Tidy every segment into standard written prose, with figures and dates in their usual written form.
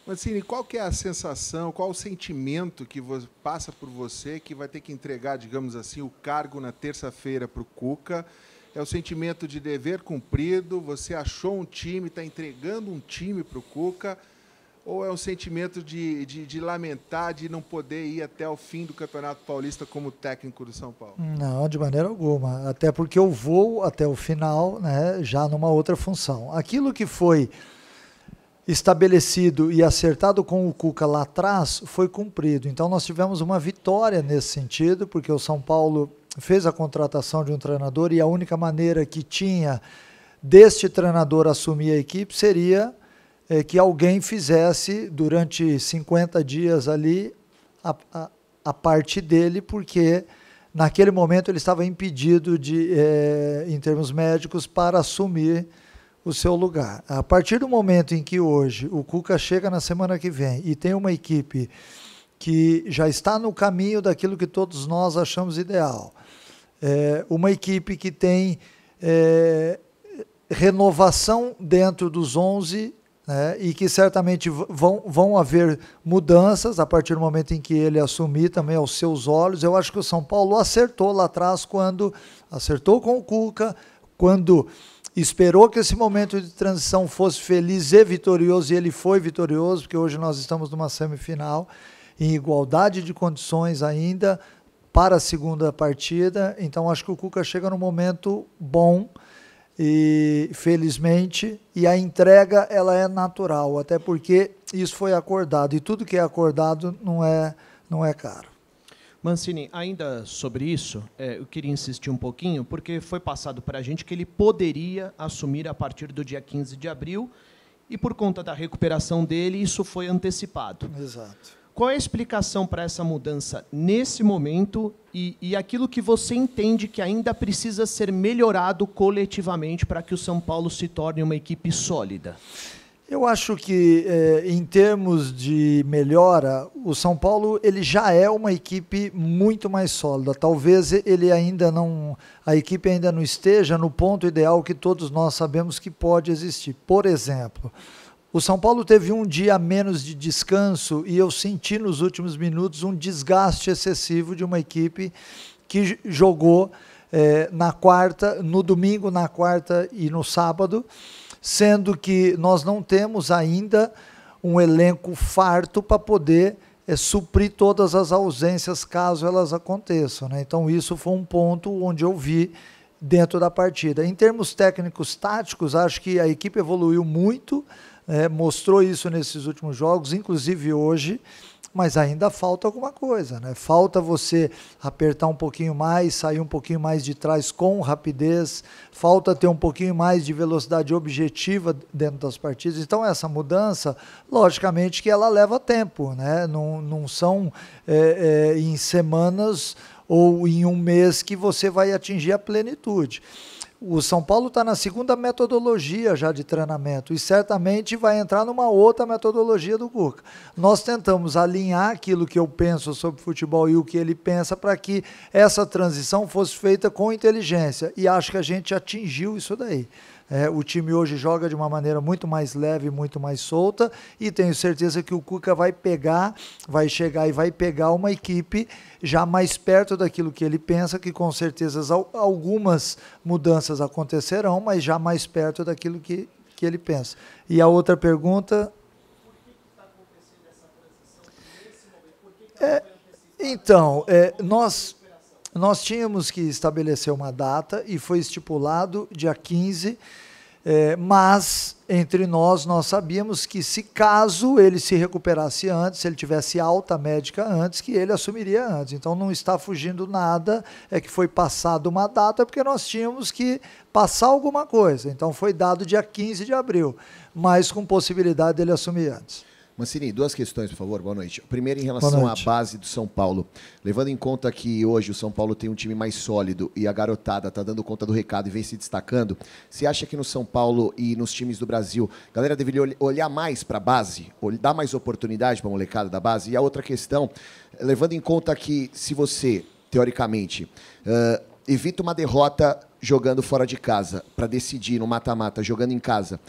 Mancini, qual que é a sensação, qual o sentimento que passa por você que vai ter que entregar, digamos assim, o cargo na terça-feira para o Cuca? É o sentimento de dever cumprido, você achou um time, está entregando um time para o Cuca, ou é um sentimento de lamentar, de não poder ir até o fim do Campeonato Paulista como técnico do São Paulo? Não, de maneira alguma. Até porque eu vou até o final, né, já numa outra função. Aquilo que foi estabelecido e acertado com o Cuca lá atrás foi cumprido. Então nós tivemos uma vitória nesse sentido, porque o São Paulo fez a contratação de um treinador e a única maneira que tinha deste treinador assumir a equipe seria que alguém fizesse durante 50 dias ali a parte dele, porque naquele momento ele estava impedido em termos médicos, para assumir o seu lugar. A partir do momento em que hoje o Cuca chega na semana que vem e tem uma equipe que já está no caminho daquilo que todos nós achamos ideal, uma equipe que tem renovação dentro dos 11, né, e que certamente vão haver mudanças a partir do momento em que ele assumir também aos seus olhos. Eu acho que o São Paulo acertou lá atrás, quando acertou com o Cuca, quando esperou que esse momento de transição fosse feliz e vitorioso, e ele foi vitorioso, porque hoje nós estamos numa semifinal, em igualdade de condições ainda para a segunda partida. Então acho que o Cuca chega num momento bom, e felizmente, e a entrega ela é natural, até porque isso foi acordado, e tudo que é acordado não é caro. Mancini, ainda sobre isso, eu queria insistir um pouquinho, porque foi passado para a gente que ele poderia assumir a partir do dia 15 de abril, e por conta da recuperação dele, isso foi antecipado. Exato. Qual é a explicação para essa mudança nesse momento e aquilo que você entende que ainda precisa ser melhorado coletivamente para que o São Paulo se torne uma equipe sólida? Eu acho que, em termos de melhora, o São Paulo ele já é uma equipe muito mais sólida. Talvez a equipe ainda não esteja no ponto ideal que todos nós sabemos que pode existir. Por exemplo, o São Paulo teve um dia a menos de descanso e eu senti nos últimos minutos um desgaste excessivo de uma equipe que jogou no domingo, na quarta e no sábado, sendo que nós não temos ainda um elenco farto para poder suprir todas as ausências caso elas aconteçam, né? Então isso foi um ponto onde eu vi dentro da partida. Em termos técnicos táticos, acho que a equipe evoluiu muito, mostrou isso nesses últimos jogos, inclusive hoje, mas ainda falta alguma coisa, né? Falta você apertar um pouquinho mais, sair um pouquinho mais de trás com rapidez, falta ter um pouquinho mais de velocidade objetiva dentro das partidas. Então essa mudança, logicamente que ela leva tempo, né? Não são em semanas ou em um mês que você vai atingir a plenitude. O São Paulo está na segunda metodologia já de treinamento e certamente vai entrar numa outra metodologia do Cuca. Nós tentamos alinhar aquilo que eu penso sobre futebol e o que ele pensa para que essa transição fosse feita com inteligência, e acho que a gente atingiu isso daí. O time hoje joga de uma maneira muito mais leve, muito mais solta, e tenho certeza que o Cuca vai chegar e vai pegar uma equipe já mais perto daquilo que ele pensa, que com certeza algumas mudanças acontecerão, mas já mais perto daquilo que ele pensa. E a outra pergunta... Por que está acontecendo essa transição nesse momento? Nós tínhamos que estabelecer uma data e foi estipulado dia 15, mas entre nós sabíamos que se caso ele se recuperasse antes, se ele tivesse alta médica antes, que ele assumiria antes. Então não está fugindo nada, que foi passada uma data porque nós tínhamos que passar alguma coisa. Então foi dado dia 15 de abril, mas com possibilidade dele assumir antes. Mancini, duas questões, por favor. Boa noite. Primeiro, em relação à base do São Paulo. Levando em conta que hoje o São Paulo tem um time mais sólido e a garotada está dando conta do recado e vem se destacando, você acha que no São Paulo e nos times do Brasil, a galera deveria olhar mais para a base, dar mais oportunidade para a molecada da base? E a outra questão, levando em conta que se você, teoricamente, evita uma derrota jogando fora de casa, para decidir no mata-mata, jogando em casa,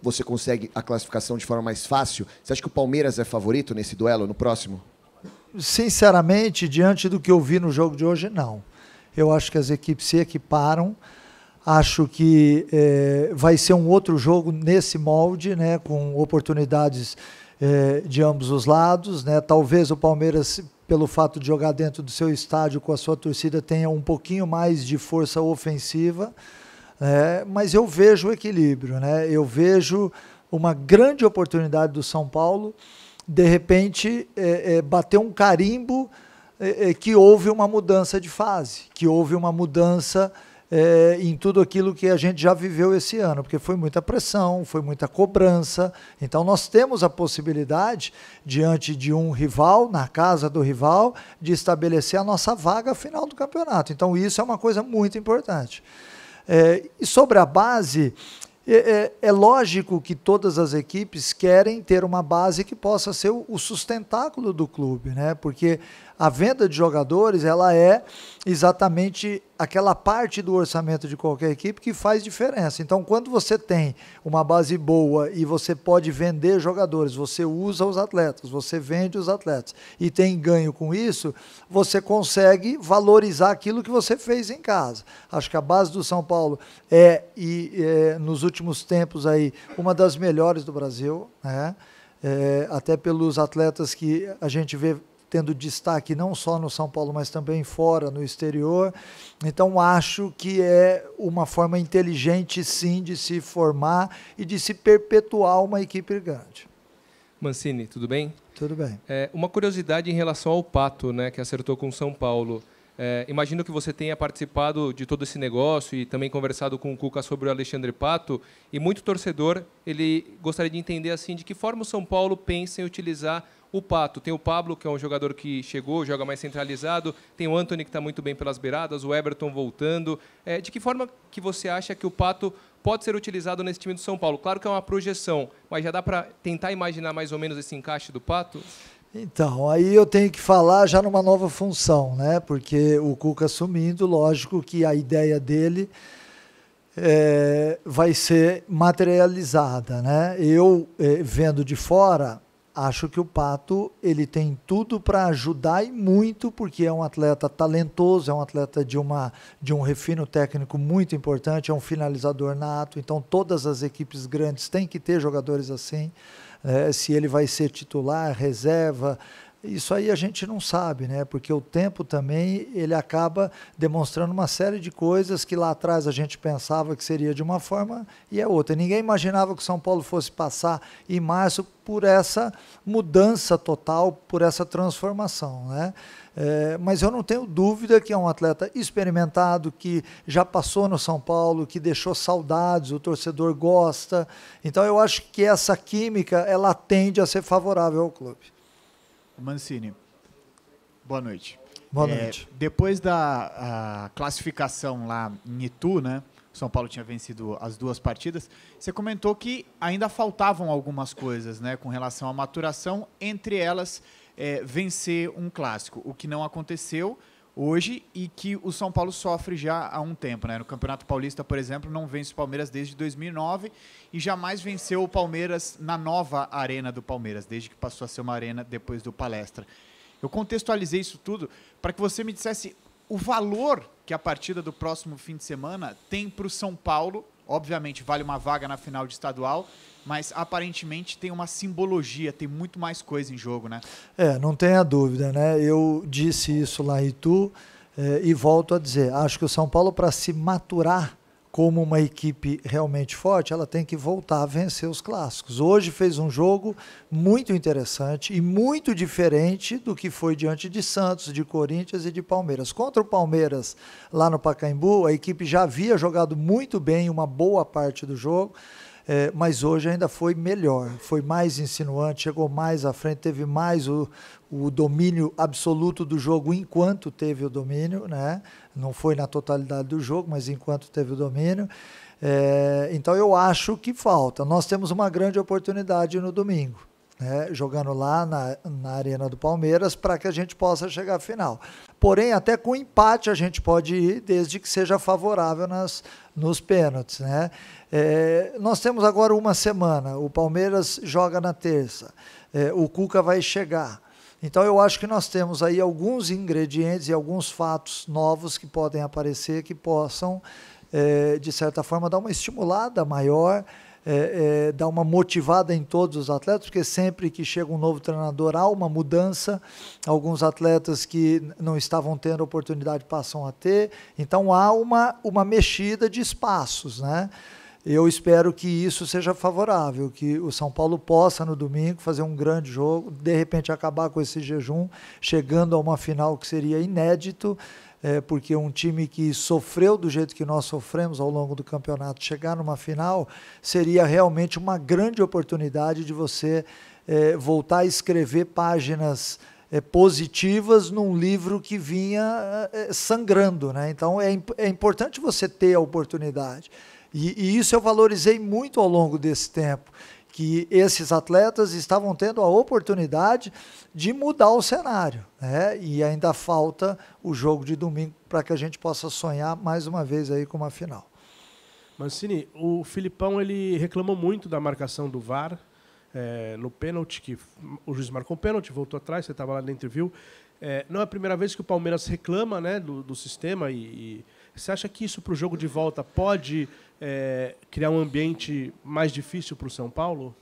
você consegue a classificação de forma mais fácil? Você acha que o Palmeiras é favorito nesse duelo, no próximo? Sinceramente, diante do que eu vi no jogo de hoje, não. Eu acho que as equipes se equiparam. Acho que vai ser um outro jogo nesse molde, né, com oportunidades de ambos os lados, né? Talvez o Palmeiras, pelo fato de jogar dentro do seu estádio com a sua torcida, tenha um pouquinho mais de força ofensiva, mas eu vejo o equilíbrio, né? Eu vejo uma grande oportunidade do São Paulo, de repente, bater um carimbo que houve uma mudança de fase, que houve uma mudança em tudo aquilo que a gente já viveu esse ano, porque foi muita pressão, foi muita cobrança. Então nós temos a possibilidade, diante de um rival, na casa do rival, de estabelecer a nossa vaga final do campeonato. Então isso é uma coisa muito importante. E sobre a base, é lógico que todas as equipes querem ter uma base que possa ser o sustentáculo do clube, né? Porque a venda de jogadores, ela é exatamente aquela parte do orçamento de qualquer equipe que faz diferença. Então, quando você tem uma base boa e você pode vender jogadores, você usa os atletas, você vende os atletas e tem ganho com isso, você consegue valorizar aquilo que você fez em casa. Acho que a base do São Paulo nos últimos tempos aí, uma das melhores do Brasil, né? Até pelos atletas que a gente vê tendo destaque não só no São Paulo, mas também fora, no exterior. Então, acho que é uma forma inteligente, sim, de se formar e de se perpetuar uma equipe grande. Mancini, tudo bem? Tudo bem. Uma curiosidade em relação ao Pato, né, que acertou com o São Paulo. Imagino que você tenha participado de todo esse negócio e também conversado com o Cuca sobre o Alexandre Pato, e muito torcedor, ele gostaria de entender assim, de que forma o São Paulo pensa em utilizar o Pato. Tem o Pablo, que é um jogador que chegou, joga mais centralizado, tem o Antony, que está muito bem pelas beiradas, o Everton voltando. De que forma que você acha que o Pato pode ser utilizado nesse time do São Paulo? Claro que é uma projeção, mas já dá para tentar imaginar mais ou menos esse encaixe do Pato? Então, aí eu tenho que falar já numa nova função, né? Porque o Cuca assumindo, lógico que a ideia dele vai ser materializada, né? Eu, vendo de fora, acho que o Pato ele tem tudo para ajudar e muito, porque é um atleta talentoso, é um atleta de um refino técnico muito importante, é um finalizador nato, então todas as equipes grandes têm que ter jogadores assim. Se ele vai ser titular, reserva, isso aí a gente não sabe, né? Porque o tempo também ele acaba demonstrando uma série de coisas que lá atrás a gente pensava que seria de uma forma e é outra. Ninguém imaginava que o São Paulo fosse passar em março por essa mudança total, por essa transformação, né? Mas eu não tenho dúvida que é um atleta experimentado, que já passou no São Paulo, que deixou saudades, o torcedor gosta. Então eu acho que essa química ela tende a ser favorável ao clube. Mancini, boa noite. Boa noite. Depois da classificação lá em Itu, né? O São Paulo tinha vencido as 2 partidas. Você comentou que ainda faltavam algumas coisas, né, com relação à maturação, entre elas vencer um clássico, o que não aconteceu hoje e que o São Paulo sofre já há um tempo, né? No Campeonato Paulista, por exemplo, não vence o Palmeiras desde 2009 e jamais venceu o Palmeiras na nova arena do Palmeiras, desde que passou a ser uma arena depois do Palestra. Eu contextualizei isso tudo para que você me dissesse o valor que a partida do próximo fim de semana tem para o São Paulo. Obviamente vale uma vaga na final de estadual, mas aparentemente tem uma simbologia, tem muito mais coisa em jogo, né? Não tenha dúvida, né? Eu disse isso lá em Itu e volto a dizer, acho que o São Paulo, para se maturar como uma equipe realmente forte, ela tem que voltar a vencer os clássicos. Hoje fez um jogo muito interessante e muito diferente do que foi diante de Santos, de Corinthians e de Palmeiras. Contra o Palmeiras, lá no Pacaembu, a equipe já havia jogado muito bem uma boa parte do jogo, mas hoje ainda foi melhor, foi mais insinuante, chegou mais à frente, teve mais o domínio absoluto do jogo enquanto teve o domínio, né? Não foi na totalidade do jogo, mas enquanto teve o domínio. Então eu acho que falta. Nós temos uma grande oportunidade no domingo. né, jogando lá na Arena do Palmeiras, para que a gente possa chegar à final. Porém, até com empate a gente pode ir, desde que seja favorável nos pênaltis, né? Nós temos agora uma semana, o Palmeiras joga na terça, o Cuca vai chegar. Então eu acho que nós temos aí alguns ingredientes e alguns fatos novos que podem aparecer, que possam, de certa forma, dar uma estimulada maior, dar uma motivada em todos os atletas, porque sempre que chega um novo treinador há uma mudança, alguns atletas que não estavam tendo oportunidade passam a ter, então há uma mexida de espaços, né? Eu espero que isso seja favorável, que o São Paulo possa no domingo fazer um grande jogo, de repente acabar com esse jejum, chegando a uma final que seria inédito, porque um time que sofreu do jeito que nós sofremos ao longo do campeonato, chegar numa final, seria realmente uma grande oportunidade de você voltar a escrever páginas positivas num livro que vinha sangrando, né? Então é importante você ter a oportunidade. E isso eu valorizei muito ao longo desse tempo, que esses atletas estavam tendo a oportunidade de mudar o cenário, né? E ainda falta o jogo de domingo para que a gente possa sonhar mais uma vez aí com uma final. Mancini, o Filipão ele reclamou muito da marcação do VAR no pênalti, que o juiz marcou um pênalti, voltou atrás, você estava lá dentro e viu. Não é a primeira vez que o Palmeiras reclama, né, do sistema e você acha que isso para o jogo de volta pode criar um ambiente mais difícil para o São Paulo?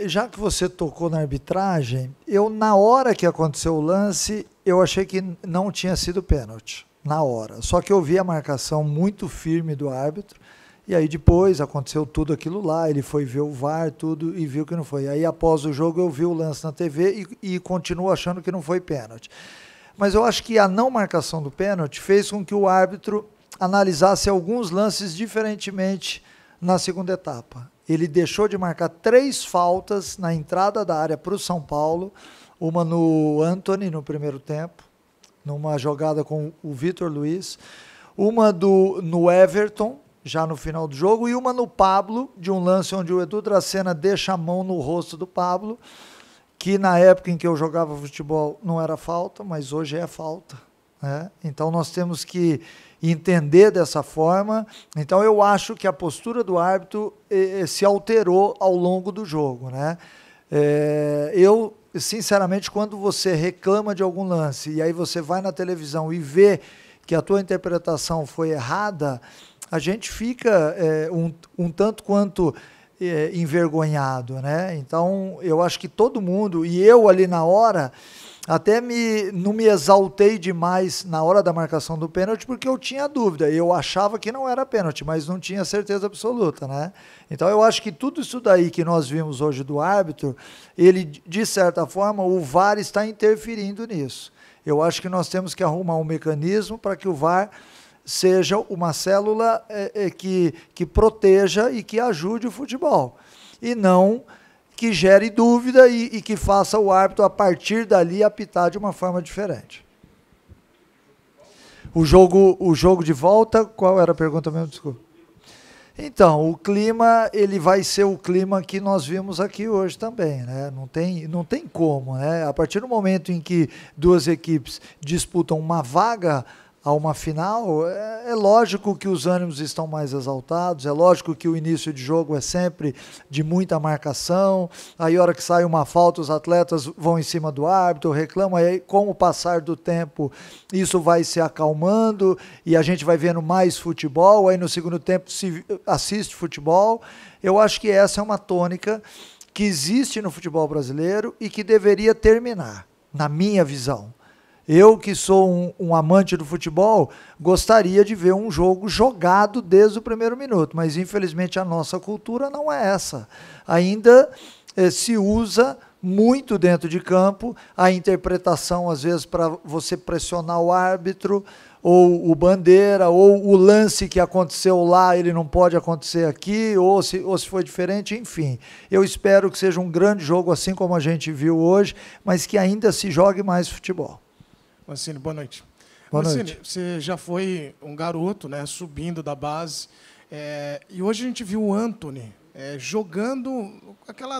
Já que você tocou na arbitragem, na hora que aconteceu o lance, eu achei que não tinha sido pênalti, na hora. Só que eu vi a marcação muito firme do árbitro, e aí depois aconteceu tudo aquilo lá, ele foi ver o VAR, tudo, e viu que não foi. Aí após o jogo eu vi o lance na TV e continuo achando que não foi pênalti. Mas eu acho que a não marcação do pênalti fez com que o árbitro analisasse alguns lances diferentemente na segunda etapa. Ele deixou de marcar 3 faltas na entrada da área para o São Paulo, uma no Antony no primeiro tempo, numa jogada com o Vitor Luiz, uma no Everton, já no final do jogo, e uma no Pablo, de um lance onde o Edu Dracena deixa a mão no rosto do Pablo, que na época em que eu jogava futebol não era falta, mas hoje é falta, né? Então nós temos que entender dessa forma. Então eu acho que a postura do árbitro se alterou ao longo do jogo, né? Eu, sinceramente, quando você reclama de algum lance e aí você vai na televisão e vê que a tua interpretação foi errada, a gente fica um tanto quanto envergonhado, né? Então eu acho que todo mundo, e eu ali na hora até não me exaltei demais na hora da marcação do pênalti, porque eu tinha dúvida, eu achava que não era pênalti, mas não tinha certeza absoluta, né? Então eu acho que tudo isso daí que nós vimos hoje do árbitro, ele, de certa forma, o VAR está interferindo nisso. Eu acho que nós temos que arrumar um mecanismo para que o VAR seja uma célula que proteja e que ajude o futebol, e não que gere dúvida e que faça o árbitro, a partir dali, apitar de uma forma diferente. O jogo de volta, qual era a pergunta mesmo? Desculpa. Então, o clima, ele vai ser o clima que nós vimos aqui hoje também, né? Não tem como, né? A partir do momento em que duas equipes disputam uma vaga a uma final, é lógico que os ânimos estão mais exaltados, é lógico que o início de jogo é sempre de muita marcação, aí a hora que sai uma falta os atletas vão em cima do árbitro, reclamam, aí com o passar do tempo isso vai se acalmando e a gente vai vendo mais futebol, aí no segundo tempo se assiste futebol. Eu acho que essa é uma tônica que existe no futebol brasileiro e que deveria terminar, na minha visão. Eu, que sou um amante do futebol, gostaria de ver um jogo jogado desde o primeiro minuto, mas infelizmente a nossa cultura não é essa. Ainda se usa muito dentro de campo a interpretação, às vezes, para você pressionar o árbitro, ou o bandeira, ou o lance que aconteceu lá, ele não pode acontecer aqui, ou se foi diferente, enfim. Eu espero que seja um grande jogo, assim como a gente viu hoje, mas que ainda se jogue mais futebol. Mancini, boa noite. Boa Mancini, noite. você já foi um garoto, né, subindo da base, e hoje a gente viu o Antony jogando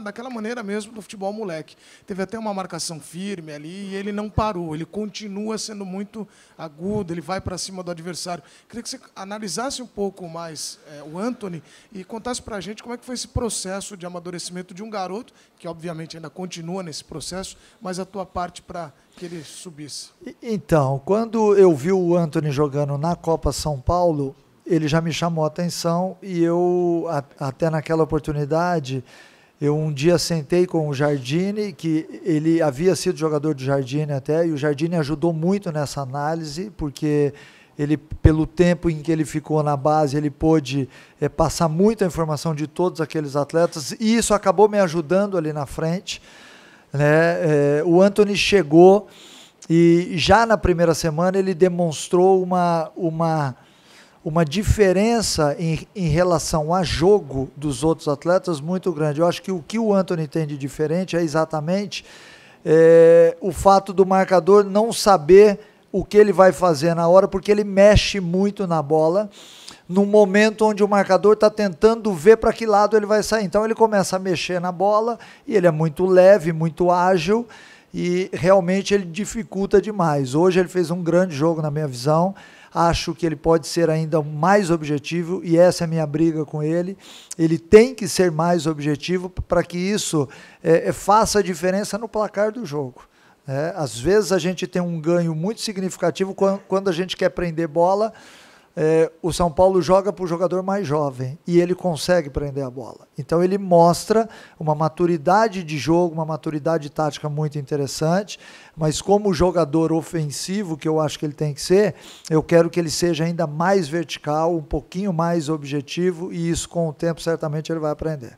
daquela maneira mesmo do futebol moleque. Teve até uma marcação firme ali e ele não parou, ele continua sendo muito agudo, ele vai para cima do adversário. Queria que você analisasse um pouco mais o Antony e contasse para a gente como é que foi esse processo de amadurecimento de um garoto, que obviamente ainda continua nesse processo, mas a tua parte para que ele subisse. Então, quando eu vi o Antony jogando na Copa São Paulo, ele já me chamou a atenção e eu, até naquela oportunidade, eu um dia sentei com o Jardine, que ele havia sido jogador do Jardine até, e o Jardine ajudou muito nessa análise, porque ele, pelo tempo em que ele ficou na base, ele pôde passar muita informação de todos aqueles atletas, e isso acabou me ajudando ali na frente, né? O chegou e já na primeira semana ele demonstrou uma diferença em relação a jogo dos outros atletas muito grande. Eu acho que o que o Antony tem de diferente é exatamente o fato do marcador não saber o que ele vai fazer na hora, porque ele mexe muito na bola, no momento onde o marcador está tentando ver para que lado ele vai sair. Então ele começa a mexer na bola, e ele é muito leve, muito ágil, e realmente ele dificulta demais. Hoje ele fez um grande jogo na minha visão. Acho que ele pode ser ainda mais objetivo, e essa é a minha briga com ele. Ele tem que ser mais objetivo para que isso faça a diferença no placar do jogo. Às vezes a gente tem um ganho muito significativo quando a gente quer prender bola. O São Paulo joga para o jogador mais jovem e ele consegue prender a bola. Então ele mostra uma maturidade de jogo, uma maturidade tática muito interessante, mas como jogador ofensivo, que eu acho que ele tem que ser, eu quero que ele seja ainda mais vertical, um pouquinho mais objetivo, e isso com o tempo certamente ele vai aprender.